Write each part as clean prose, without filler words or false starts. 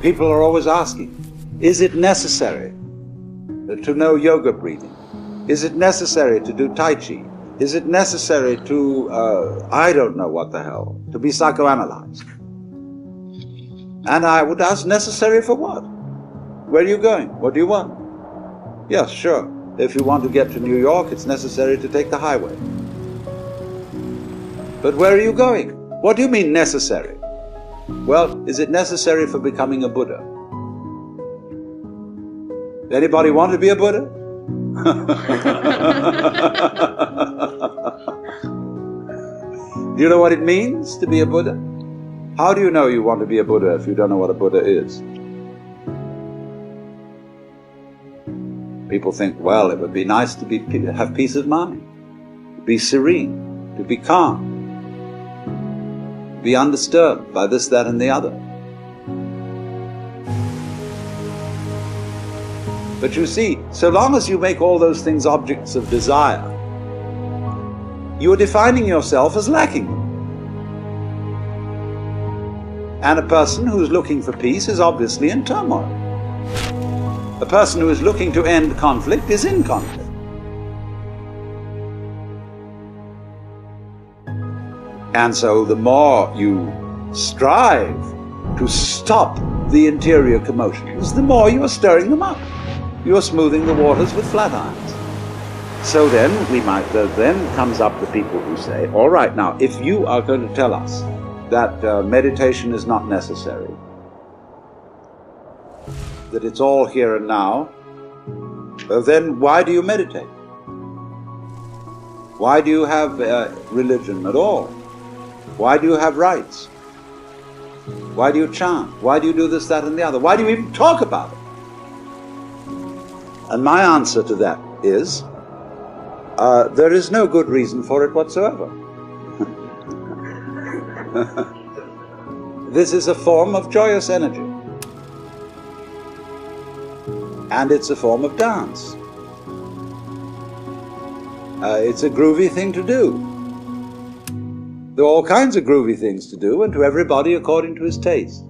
People are always asking, is it necessary to know yoga breathing? Is it necessary to do Tai Chi? Is it necessary to, I don't know what the hell, to be psychoanalyzed? And I would ask, necessary for what? Where are you going? What do you want? Yes, sure. If you want to get to New York, it's necessary to take the highway. But where are you going? What do you mean necessary? Well, is it necessary for becoming a Buddha? Anybody want to be a Buddha? Do you know what it means to be a Buddha? How do you know you want to be a Buddha if you don't know what a Buddha is? People think, well, it would be nice to have peace of mind, to be serene, to be calm, to be undisturbed by this, that, and the other. But you see, so long as you make all those things objects of desire, you are defining yourself as lacking them. And a person who's looking for peace is obviously in turmoil. A person who is looking to end conflict is in conflict. And so the more you strive to stop the interior commotions, the more you are stirring them up. You are smoothing the waters with flat irons. So then then comes up the people who say, all right, now, if you are going to tell us that meditation is not necessary, that it's all here and now, then why do you meditate? Why do you have religion at all? Why do you have rites? Why do you chant? Why do you do this, that, and the other? Why do you even talk about it? And my answer to that is, there is no good reason for it whatsoever. This is a form of joyous energy. And it's a form of dance. It's a groovy thing to do. There are all kinds of groovy things to do, and to everybody according to his taste.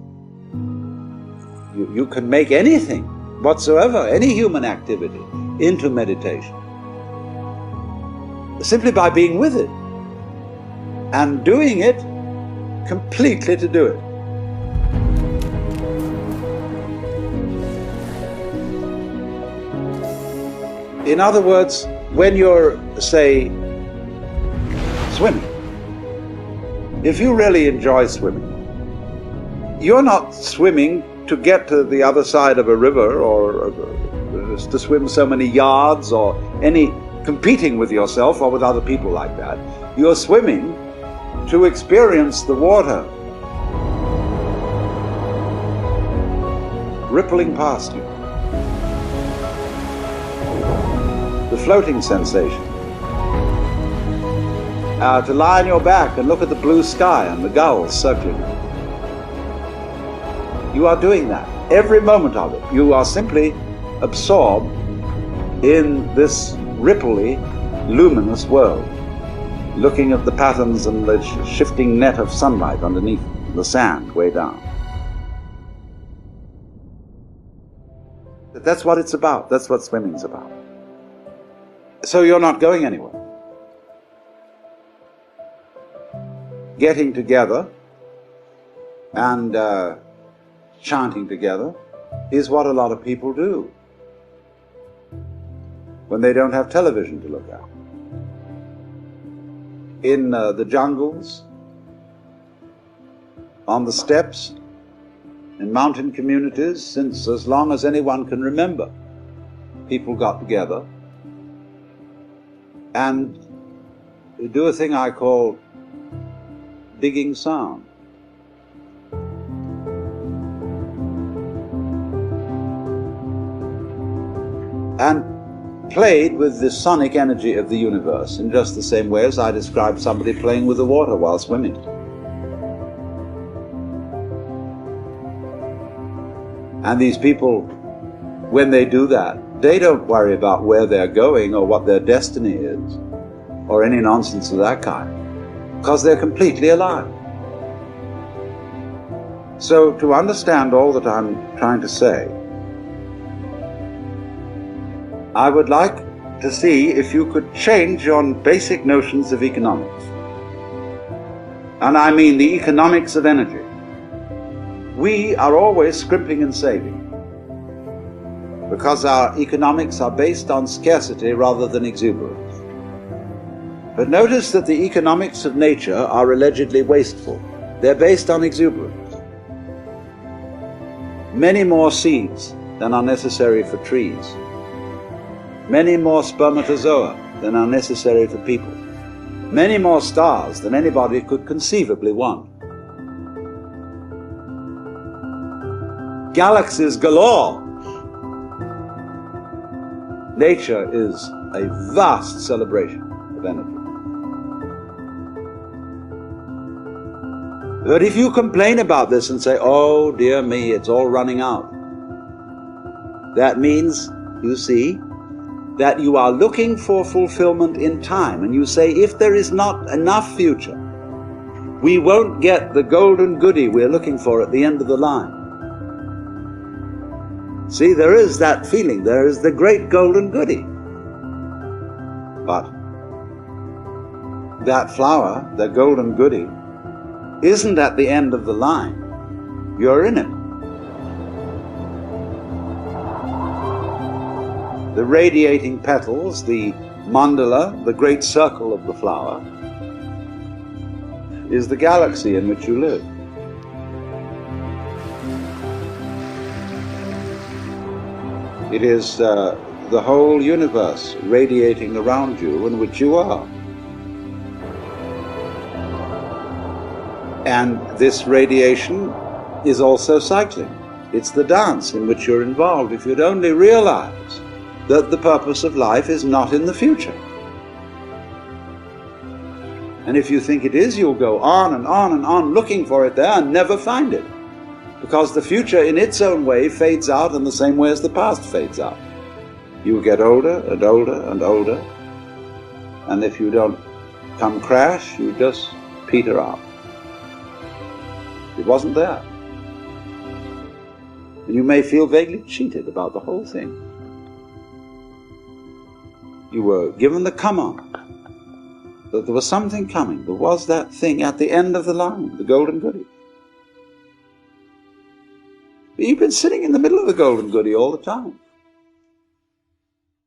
You can make anything whatsoever, any human activity, into meditation, simply by being with it and doing it completely to do it. In other words, when you're, say, swimming, if you really enjoy swimming, you're not swimming to get to the other side of a river or to swim so many yards or any competing with yourself or with other people like that. You're swimming to experience the water rippling past you, the floating sensation, to lie on your back and look at the blue sky and the gulls circling. You are doing that. Every moment of it, you are simply absorbed in this ripply, luminous world, looking at the patterns and the shifting net of sunlight underneath the sand way down. That's what it's about. That's what swimming's about. So you're not going anywhere. Getting together and chanting together is what a lot of people do when they don't have television to look at. In the jungles, on the steppes, in mountain communities, since as long as anyone can remember, people got together and do a thing I call digging sound. And played with the sonic energy of the universe in just the same way as I described somebody playing with the water while swimming. And these people, when they do that, they don't worry about where they're going or what their destiny is or any nonsense of that kind, because they're completely alive. So, to understand all that I'm trying to say, I would like to see if you could change your basic notions of economics. And I mean the economics of energy. We are always scrimping and saving because our economics are based on scarcity rather than exuberance. But notice that the economics of nature are allegedly wasteful. They're based on exuberance. Many more seeds than are necessary for trees. Many more spermatozoa than are necessary for people. Many more stars than anybody could conceivably want. Galaxies galore. Nature is a vast celebration of energy. But if you complain about this and say, oh dear me, it's all running out, that means, you see, that you are looking for fulfillment in time, and you say, if there is not enough future, we won't get the golden goody we're looking for at the end of the line. See, there is that feeling, there is the great golden goody. But that flower, the golden goody, isn't at the end of the line. You're in it. The radiating petals, the mandala, the great circle of the flower, is the galaxy in which you live. It is the whole universe radiating around you in which you are. And this radiation is also cycling. It's the dance in which you're involved. If you'd only realize that the purpose of life is not in the future. And if you think it is, you'll go on and on and on looking for it there and never find it. Because the future in its own way fades out in the same way as the past fades out. You get older and older and older, and if you don't come crash, you just peter out. It wasn't there. And you may feel vaguely cheated about the whole thing. You were given the come on, that there was something coming. There was that thing at the end of the line, the golden goody. But you've been sitting in the middle of the golden goody all the time.